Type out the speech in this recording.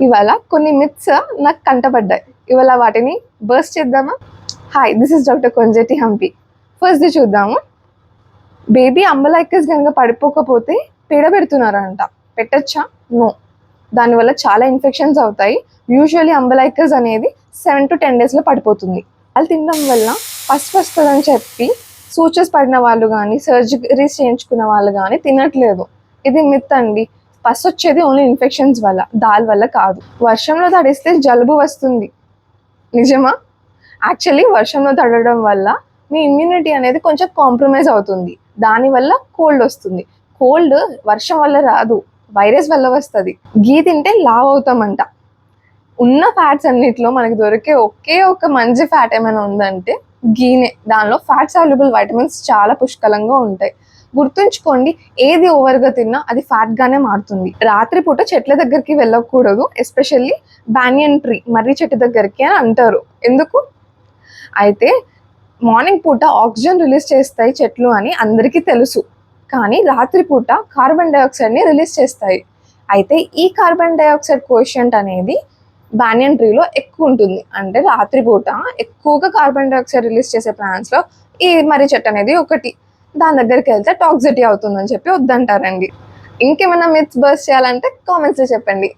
ఇవాళ కొన్ని మిత్స్ నాకు కంటపడ్డాయి. ఇవాళ వాటిని బర్స్ట్ చేద్దామా? Hi, this is doctor Konjeti Hampi. ఫస్ట్‌ది చూద్దాము. బేబీ అంబలైకస్ గనుక పడిపోకపోతే పేడ పెడుతున్నారంట. పెట్టొచ్చా? నో. దానివల్ల చాలా ఇన్ఫెక్షన్స్ అవుతాయి. యూజువల్లీ అంబలైకస్ అనేది 7-10 డేస్‌లో పడిపోతుంది. పాలు తినడం వల్ల పసు వస్తదని చెప్పి సూచర్స్ పడిన వాళ్ళు గానీ, సర్జరీస్ చేయించుకున్న వాళ్ళు గానీ తినట్లేదు. ఇది మిత్ అండి. పసు వచ్చేది ఓన్లీ ఇన్ఫెక్షన్స్ వల్ల, దాని వల్ల కాదు. వర్షంలో తడిస్తే జలుబు వస్తుంది. నిజమా? యాక్చువల్లీ వర్షంలో తడవడం వల్ల మీ ఇమ్యూనిటీ అనేది కొంచెం కాంప్రమైజ్ అవుతుంది. దానివల్ల కోల్డ్ వస్తుంది. కోల్డ్ వర్షం వల్ల రాదు, వైరస్ వల్ల వస్తుంది. గీ తింటే లావ్ అవుతామంట. ఉన్న ఫ్యాట్స్ అన్నిట్లో మనకి దొరికే ఒకే ఒక మంచి ఫ్యాట్ ఏమైనా ఉందంటే గీనే. దానిలో ఫ్యాట్ సాల్యుబుల్ వైటమిన్స్ చాలా పుష్కలంగా ఉంటాయి. గుర్తుంచుకోండి, ఏది ఓవర్గా తిన్నా అది ఫ్యాట్గానే మారుతుంది. రాత్రిపూట చెట్ల దగ్గరికి వెళ్ళకూడదు, ఎస్పెషల్లీ బ్యానియన్ ట్రీ, మర్రి చెట్టు దగ్గరికి అని అంటారు. ఎందుకు? అయితే మార్నింగ్ పూట ఆక్సిజన్ రిలీజ్ చేస్తాయి చెట్లు అని అందరికీ తెలుసు. కానీ రాత్రిపూట కార్బన్ డైఆక్సైడ్ని రిలీజ్ చేస్తాయి. అయితే ఈ కార్బన్ డైఆక్సైడ్ కోషియంట్ అనేది బ్యానియన్ ట్రీలో ఎక్కువ ఉంటుంది. అంటే రాత్రిపూట ఎక్కువగా కార్బన్ డైఆక్సైడ్ రిలీజ్ చేసే ప్లాంట్స్లో ఈ మర్రి చెట్టు అనేది ఒకటి. దాని దగ్గరికి వెళ్తే టాక్సిటీ అవుతుందని చెప్పి వద్దంటారండి. ఇంకేమైనా మిత్స్ బర్స్ట్ చేయాలంటే కామెంట్స్లో చెప్పండి.